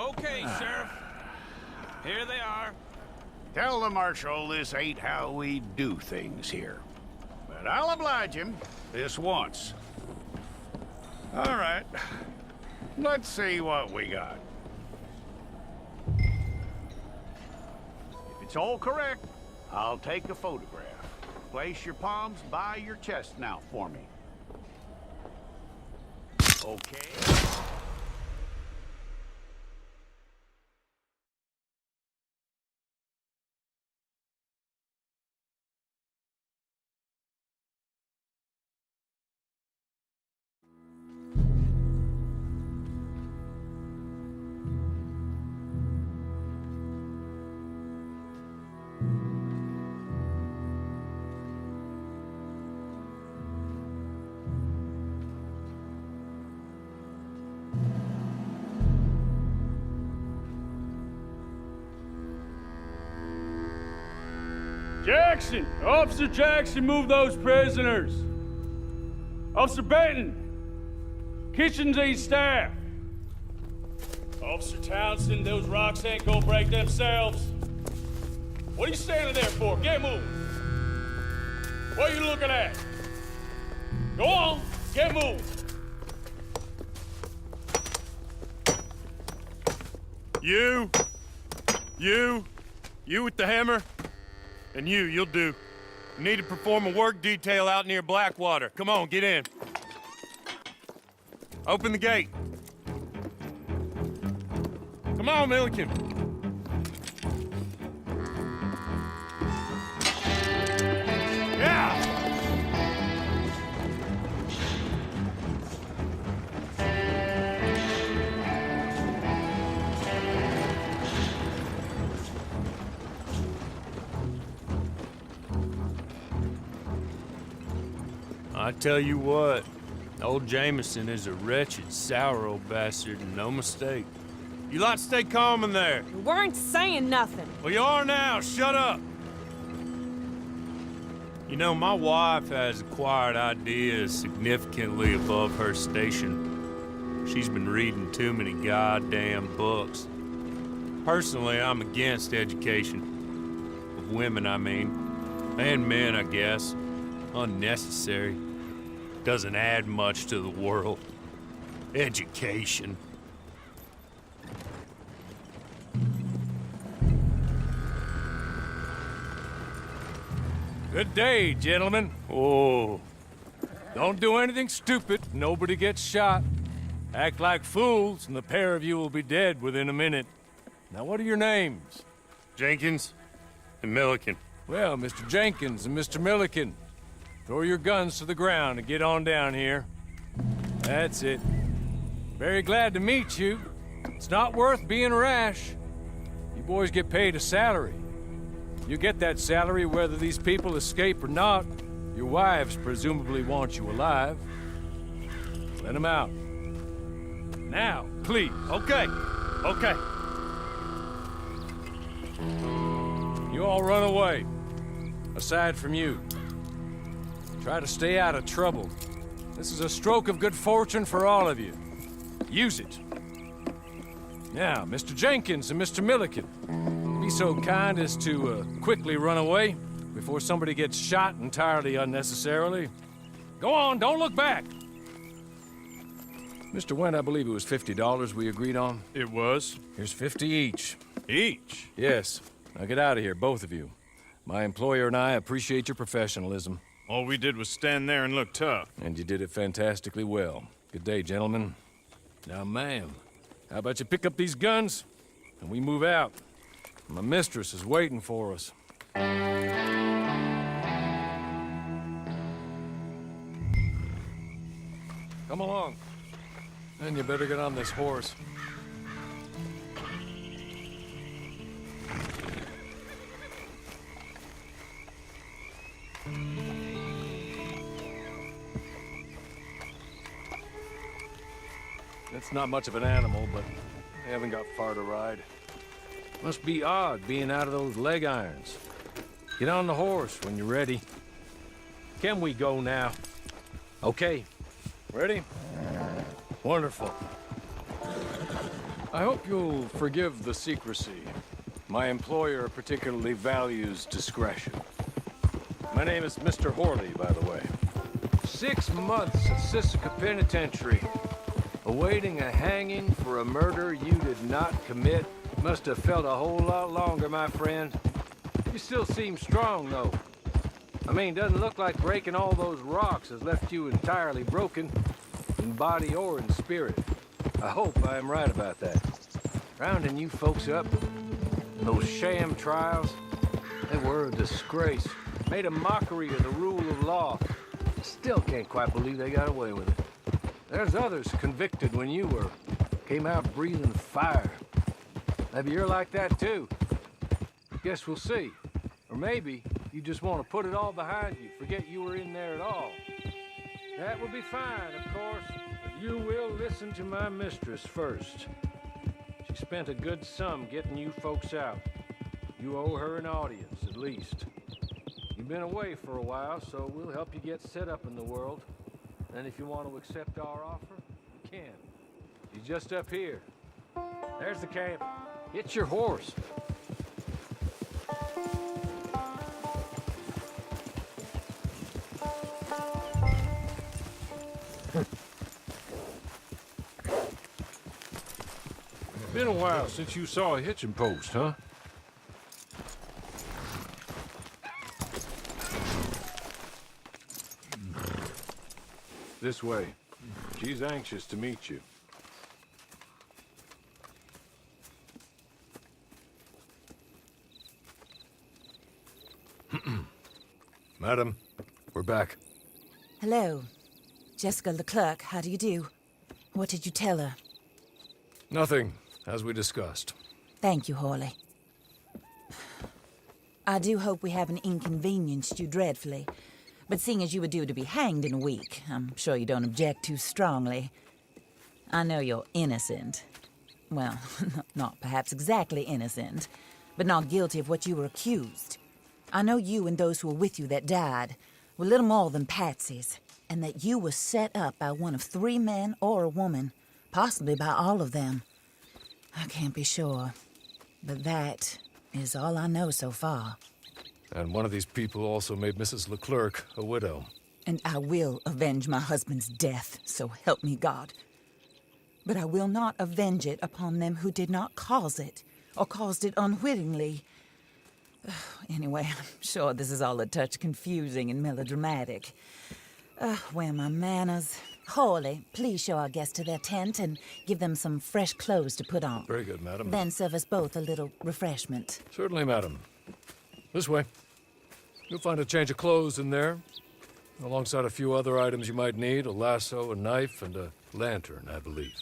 Okay, Sheriff. Here they are. Tell the Marshal this ain't how we do things here. But I'll oblige him this once. All right. Let's see what we got. If it's all correct, I'll take a photograph. Place your palms by your chest now for me. Okay. Jackson! Officer Jackson, move those prisoners! Officer Benton! Kitchens aid staff! Officer Townsend, those rocks ain't gonna break themselves. What are you standing there for? Get moving! What are you looking at? Go on, get moving! You with the hammer? And you'll do. You need to perform a work detail out near Blackwater. Come on, get in. Open the gate. Come on, Milliken. Yeah! I tell you what, old Jameson is a wretched, sour old bastard, and no mistake. You lot stay calm in there. We weren't saying nothing. Well, you are now. Shut up. You know, my wife has acquired ideas significantly above her station. She's been reading too many goddamn books. Personally, I'm against education. Of women, I mean. And men, I guess. Unnecessary. Doesn't add much to the world. Education. Good day, gentlemen. Oh. Don't do anything stupid. Nobody gets shot. Act like fools, and the pair of you will be dead within a minute. Now, what are your names? Jenkins and Milliken. Well, Mr. Jenkins and Mr. Milliken, throw your guns to the ground and get on down here. That's it. Very glad to meet you. It's not worth being rash. You boys get paid a salary. You get that salary whether these people escape or not. Your wives presumably want you alive. Let them out. Now, please. Okay. You all run away. Aside from you. Try to stay out of trouble. This is a stroke of good fortune for all of you. Use it. Now, Mr. Jenkins and Mr. Milliken, be so kind as to quickly run away before somebody gets shot entirely unnecessarily. Go on, don't look back. Mr. Wendt, I believe it was $50 we agreed on. It was. Here's 50 each. Each? Yes. Now get out of here, both of you. My employer and I appreciate your professionalism. All we did was stand there and look tough. And you did it fantastically well. Good day, gentlemen. Now, ma'am, how about you pick up these guns and we move out? My mistress is waiting for us. Come along. Then you better get on this horse. It's not much of an animal, but they haven't got far to ride. Must be odd being out of those leg irons. Get on the horse when you're ready. Can we go now? Okay. Ready? Wonderful. I hope you'll forgive the secrecy. My employer particularly values discretion. My name is Mr. Horley, by the way. 6 months at Sisika Penitentiary, awaiting a hanging for a murder you did not commit. Must have felt a whole lot longer, my friend. You still seem strong, though. I mean, doesn't look like breaking all those rocks has left you entirely broken, in body or in spirit. I hope I am right about that. Rounding you folks up, those sham trials, they were a disgrace. Made a mockery of the rule of law. Still can't quite believe they got away with it. There's others convicted when you were. Came out breathing fire. Maybe you're like that too. Guess we'll see. Or maybe you just want to put it all behind you, forget you were in there at all. That would be fine, of course, but you will listen to my mistress first. She spent a good sum getting you folks out. You owe her an audience, at least. You've been away for a while, so we'll help you get set up in the world. And if you want to accept our offer, you can. She's just up here. There's the camp. Get your horse. Been a while since you saw a hitching post, huh? This way. She's anxious to meet you. Madam, we're back. Hello. Jessica Leclerc, how do you do? What did you tell her? Nothing, as we discussed. Thank you, Horley. I do hope we haven't inconvenienced you dreadfully. But seeing as you were due to be hanged in a week, I'm sure you don't object too strongly. I know you're innocent. Well, not perhaps exactly innocent, but not guilty of what you were accused. I know you and those who were with you that died were little more than patsies, and that you were set up by one of 3 men or a woman, possibly by all of them. I can't be sure, but that is all I know so far. And one of these people also made Mrs. Leclerc a widow. And I will avenge my husband's death, so help me God. But I will not avenge it upon them who did not cause it, or caused it unwittingly. Anyway, I'm sure this is all a touch confusing and melodramatic. Where are my manners? Horley, please show our guests to their tent and give them some fresh clothes to put on. Very good, madam. Then serve us both a little refreshment. Certainly, madam. This way. You'll find a change of clothes in there, alongside a few other items you might need, a lasso, a knife, and a lantern, I believe.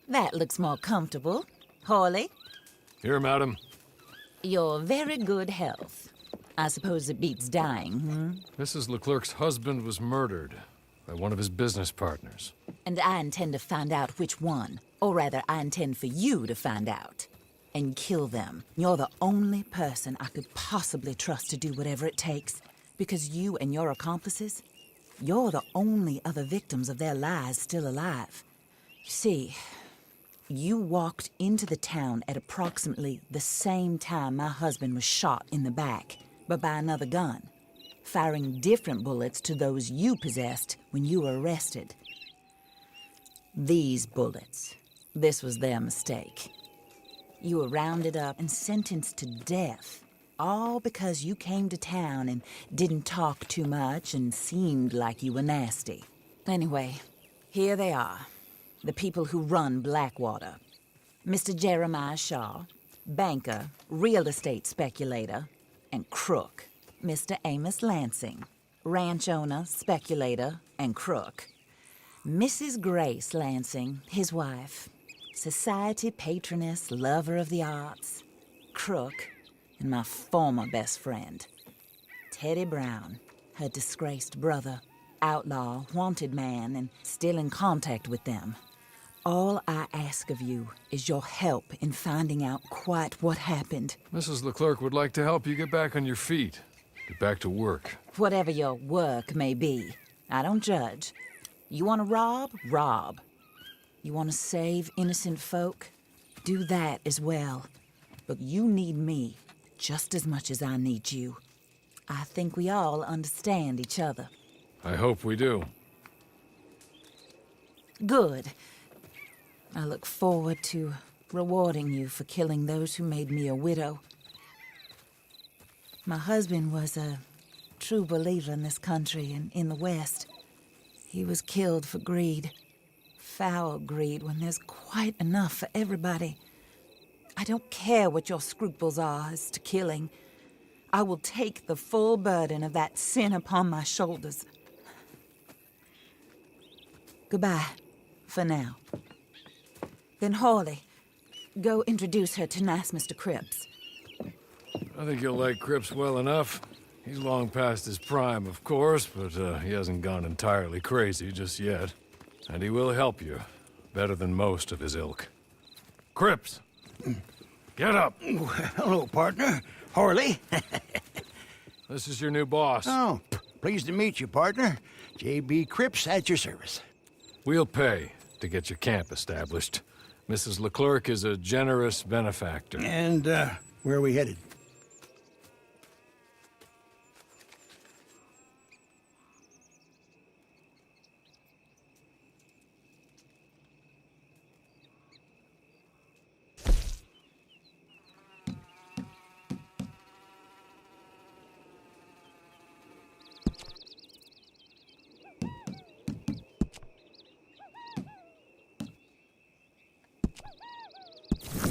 That looks more comfortable. Horley? Here, madam. Your very good health. I suppose it beats dying, hmm? Mrs. Leclerc's husband was murdered by one of his business partners. And I intend to find out which one. Or rather, I intend for you to find out. And kill them. You're the only person I could possibly trust to do whatever it takes. Because you and your accomplices, you're the only other victims of their lies still alive. You see, you walked into the town at approximately the same time my husband was shot in the back, but by another gun, firing different bullets to those you possessed when you were arrested. These bullets, this was their mistake. You were rounded up and sentenced to death, all because you came to town and didn't talk too much and seemed like you were nasty. Anyway, here they are, the people who run Blackwater. Mr. Jeremiah Shaw, banker, real estate speculator, and crook. Mr. Amos Lansing, ranch owner, speculator, and crook. Mrs. Grace Lansing, his wife, society patroness, lover of the arts, crook, and my former best friend. Teddy Brown, her disgraced brother, outlaw, wanted man, and still in contact with them. All I ask of you is your help in finding out quite what happened. Mrs. Leclerc would like to help you get back on your feet. Get back to work. Whatever your work may be, I don't judge. You want to rob? Rob. You want to save innocent folk? Do that as well. But you need me just as much as I need you. I think we all understand each other. I hope we do. Good. I look forward to rewarding you for killing those who made me a widow. My husband was a true believer in this country and in the West. He was killed for greed. Foul greed when there's quite enough for everybody. I don't care what your scruples are as to killing. I will take the full burden of that sin upon my shoulders. Goodbye, for now. Then Hawley, go introduce her to nice Mr. Cripps. I think you'll like Cripps well enough. He's long past his prime, of course, but he hasn't gone entirely crazy just yet. And he will help you, better than most of his ilk. Cripps! Get up! Hello, partner. Harley. This is your new boss. Oh, pleased to meet you, partner. J.B. Cripps at your service. We'll pay to get your camp established. Mrs. Leclerc is a generous benefactor. And, where are we headed?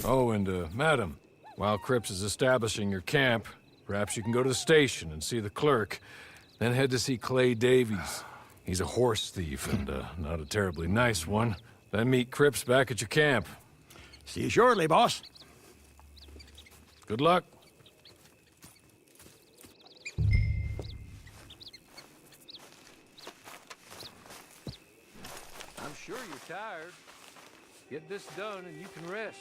Oh, and, madam, while Cripps is establishing your camp, perhaps you can go to the station and see the clerk, then head to see Clay Davies. He's a horse thief and, not a terribly nice one. Then meet Cripps back at your camp. See you shortly, boss. Good luck. I'm sure you're tired. Get this done and you can rest.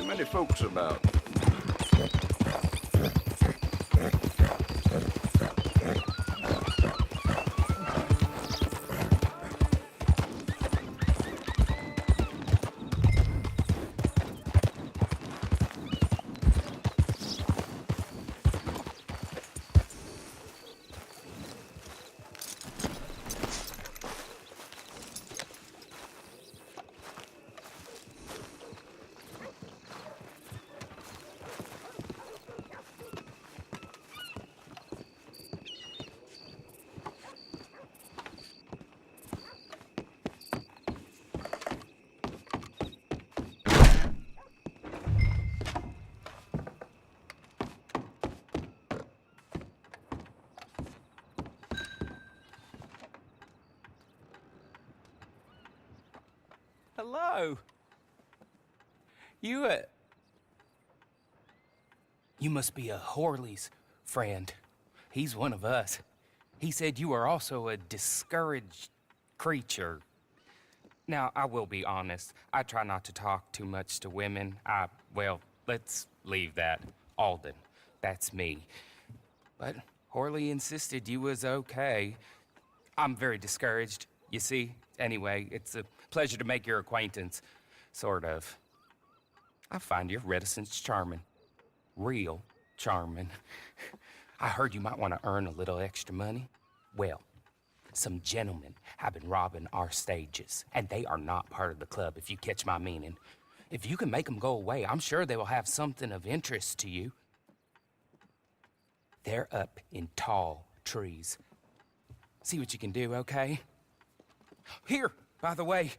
too many folks about. Hello. You must be a Horley's friend. He's one of us. He said you are also a discouraged creature. Now, I will be honest. I try not to talk too much to women. Well, let's leave that. Alden, that's me. But Horley insisted you was okay. I'm very discouraged, you see. Anyway, it's a pleasure to make your acquaintance. Sort of. I find your reticence charming. Real charming. I heard you might want to earn a little extra money. Well, some gentlemen have been robbing our stages, and they are not part of the club, if you catch my meaning. If you can make them go away, I'm sure they will have something of interest to you. They're up in tall trees. See what you can do, okay? Here, by the way,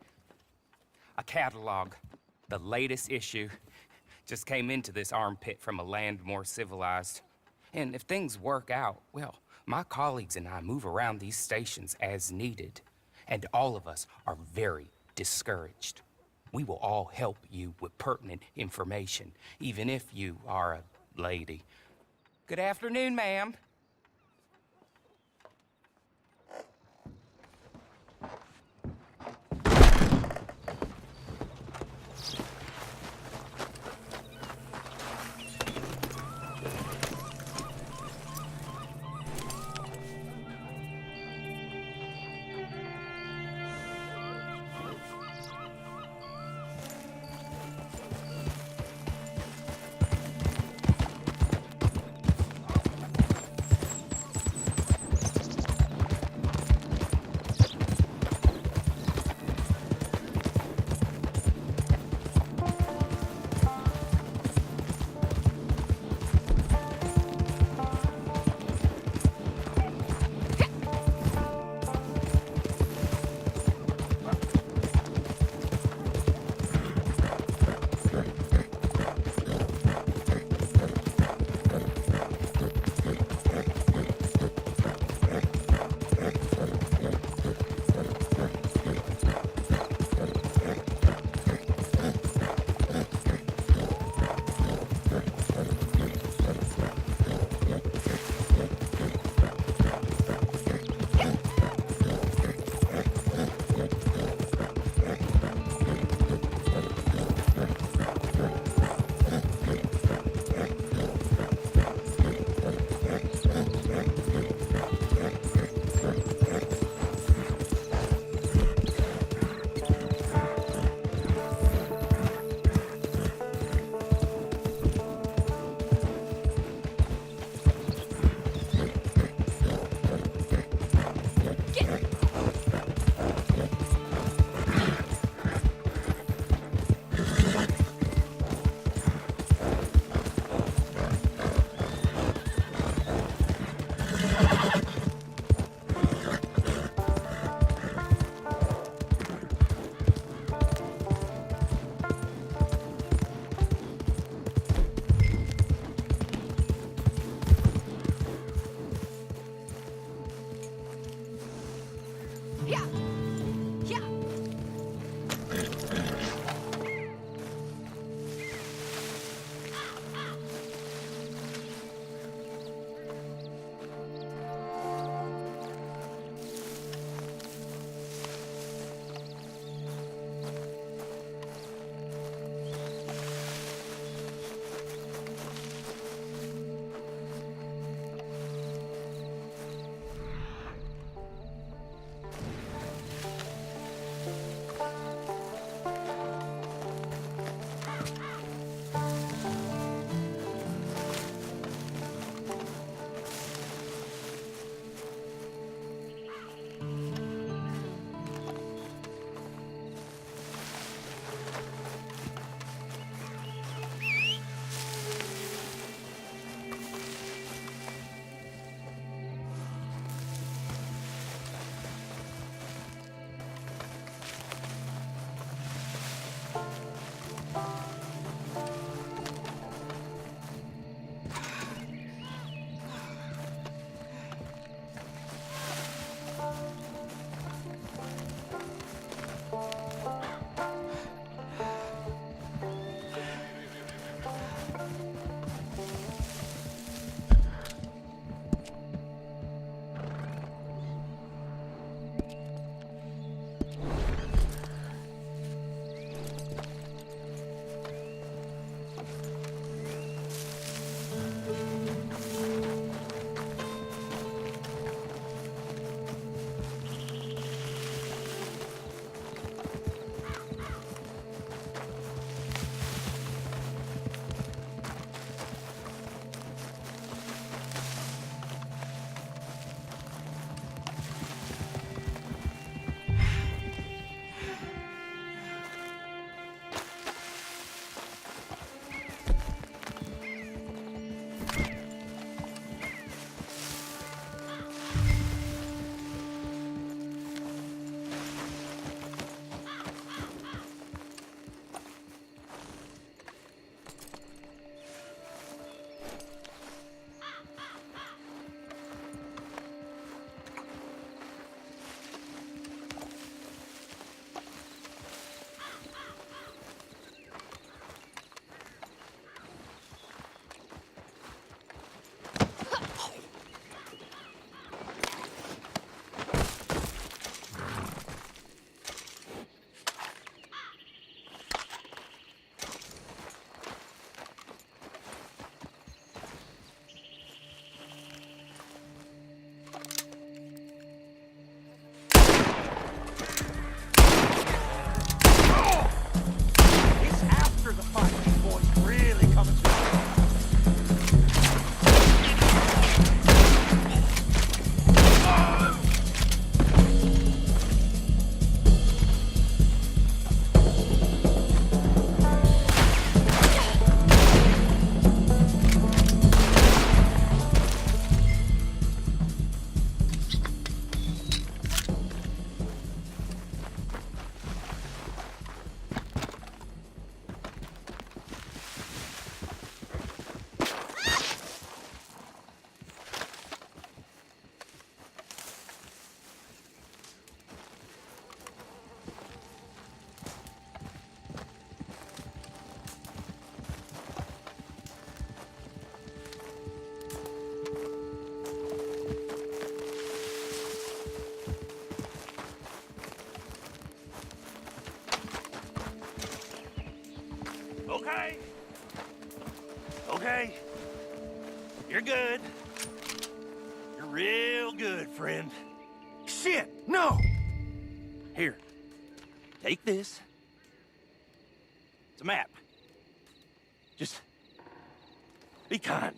a catalog. The latest issue just came into this armpit from a land more civilized. And if things work out, well, my colleagues and I move around these stations as needed. And all of us are very discouraged. We will all help you with pertinent information, even if you are a lady. Good afternoon, ma'am. okay? Okay. You're good. You're real good, friend. Shit, no! Here, take this. It's a map. Just be kind.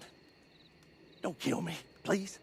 Don't kill me, please.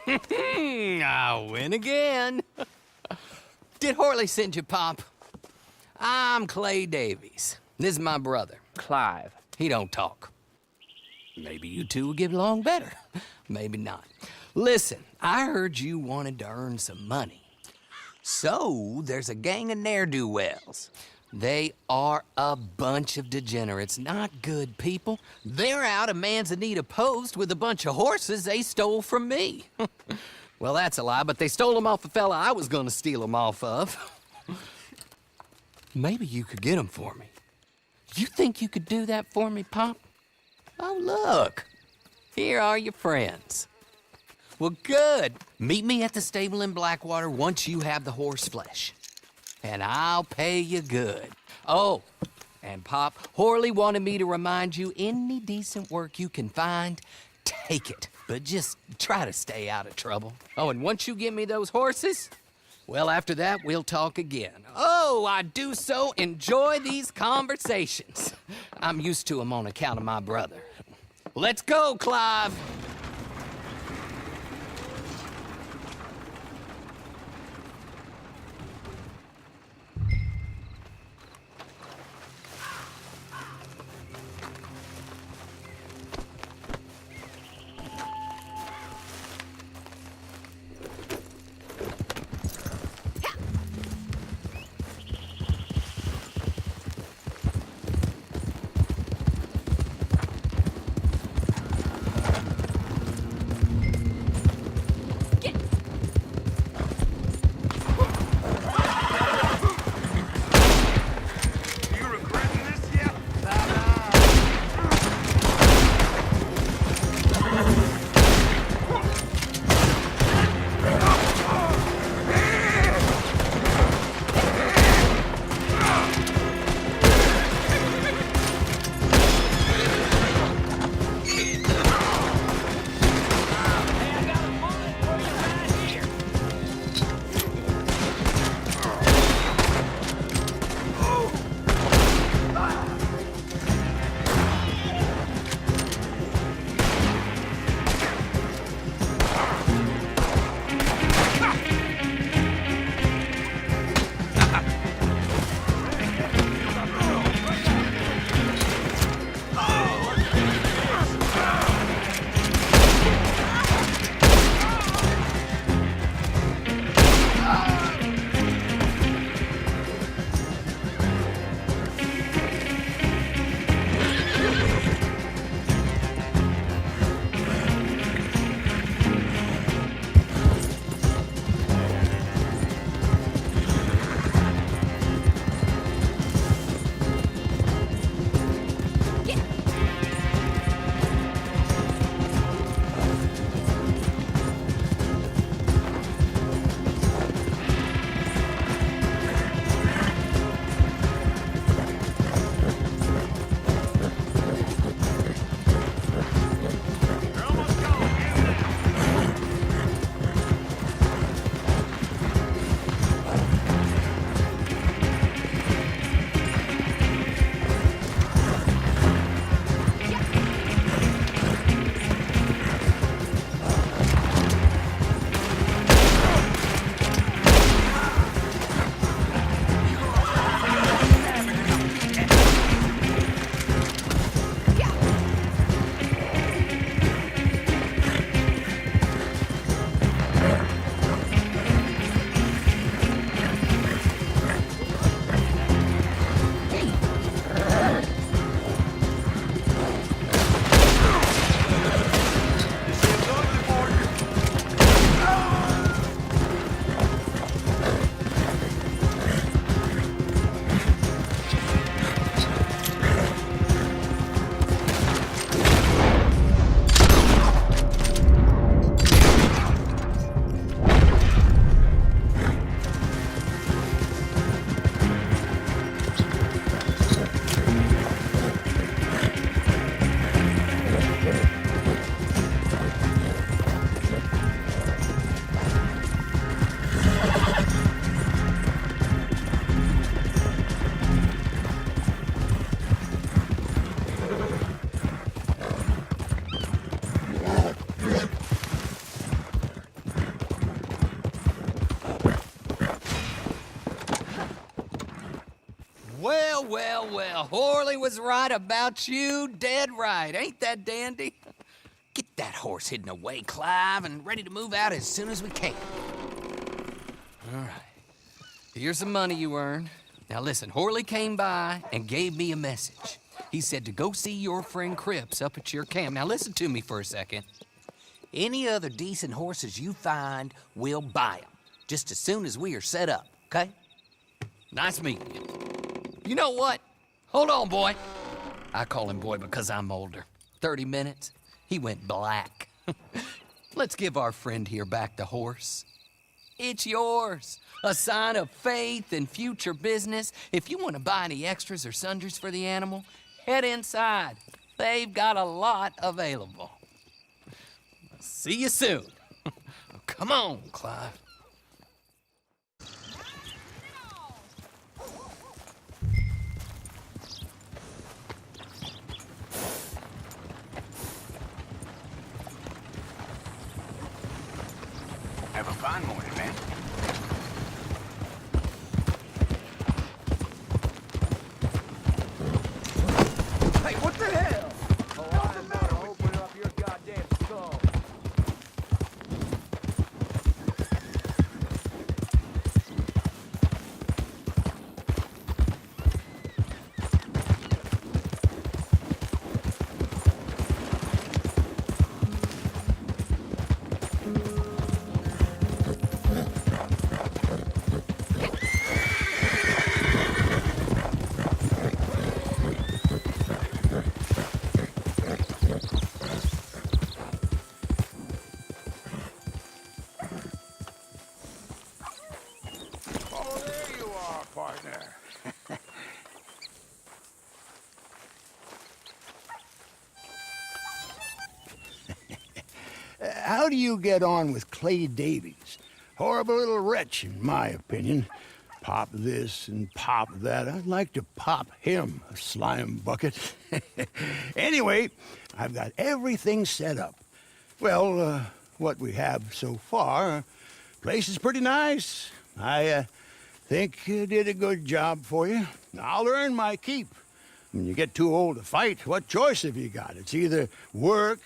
I win again. Did Horley send you, Pop? I'm Clay Davies. This is my brother. Clive. He don't talk. Maybe you two will get along better. Maybe not. Listen, I heard you wanted to earn some money. So, there's a gang of ne'er-do-wells. They are a bunch of degenerates, not good people. They're out of Manzanita Post with a bunch of horses they stole from me. Well, that's a lie, but they stole them off a fella I was gonna steal them off of. Maybe you could get them for me. You think you could do that for me, Pop? Oh, look. Here are your friends. Well, good. Meet me at the stable in Blackwater once you have the horse flesh. And I'll pay you good. Oh, and Pop, Horley wanted me to remind you, any decent work you can find, take it. But just try to stay out of trouble. Oh, and once you give me those horses, well, after that, we'll talk again. Oh, I do so enjoy these conversations. I'm used to them on account of my brother. Let's go, Clive. well. Horley was right about you, dead right. Ain't that dandy? Get that horse hidden away, Clive, and ready to move out as soon as we can. All right. Here's the money you earned. Now listen, Horley came by and gave me a message. He said to go see your friend Cripps up at your camp. Now listen to me for a second. Any other decent horses you find, we'll buy them. Just as soon as we are set up, okay? Nice meeting you. You know what? Hold on, boy. I call him boy because I'm older. 30 minutes, he went black. Let's give our friend here back the horse. It's yours. A sign of faith and future business. If you want to buy any extras or sundries for the animal, head inside. They've got a lot available. See you soon. Come on, Clive. Have a fine morning, man. Hey, what the hell? Oh, I'm gonna open up your goddamn skull. Oh, there you are, partner. How do you get on with Clay Davies? Horrible little wretch, in my opinion. Pop this and pop that. I'd like to pop him, a slime bucket. Anyway, I've got everything set up. Well, what we have so far, place is pretty nice. I think you did a good job for you. I'll earn my keep. When you get too old to fight, what choice have you got? It's either work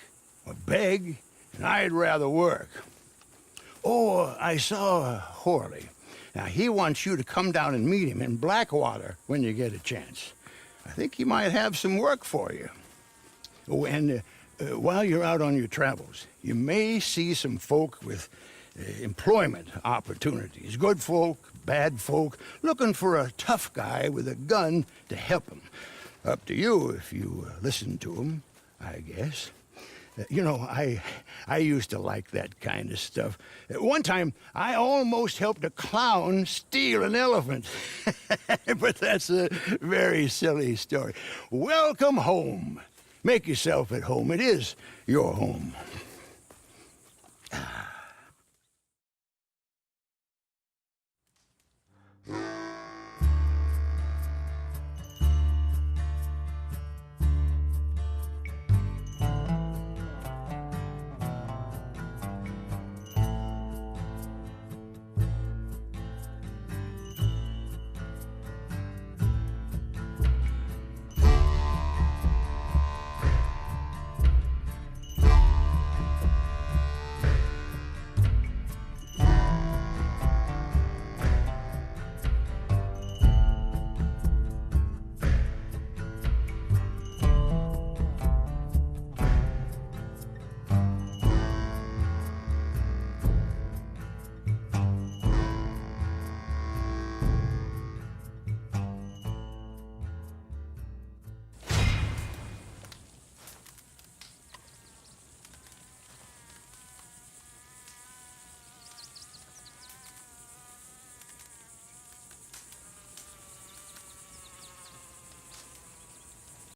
or beg, and I'd rather work. Oh, I saw Horley. Now, he wants you to come down and meet him in Blackwater when you get a chance. I think he might have some work for you. Oh, and while you're out on your travels, you may see some folk with employment opportunities. Good folk, bad folk, looking for a tough guy with a gun to help them. Up to you if you listen to them, I guess. You know, I used to like that kind of stuff. One time, I almost helped a clown steal an elephant. But that's a very silly story. Welcome home. Make yourself at home. It is your home.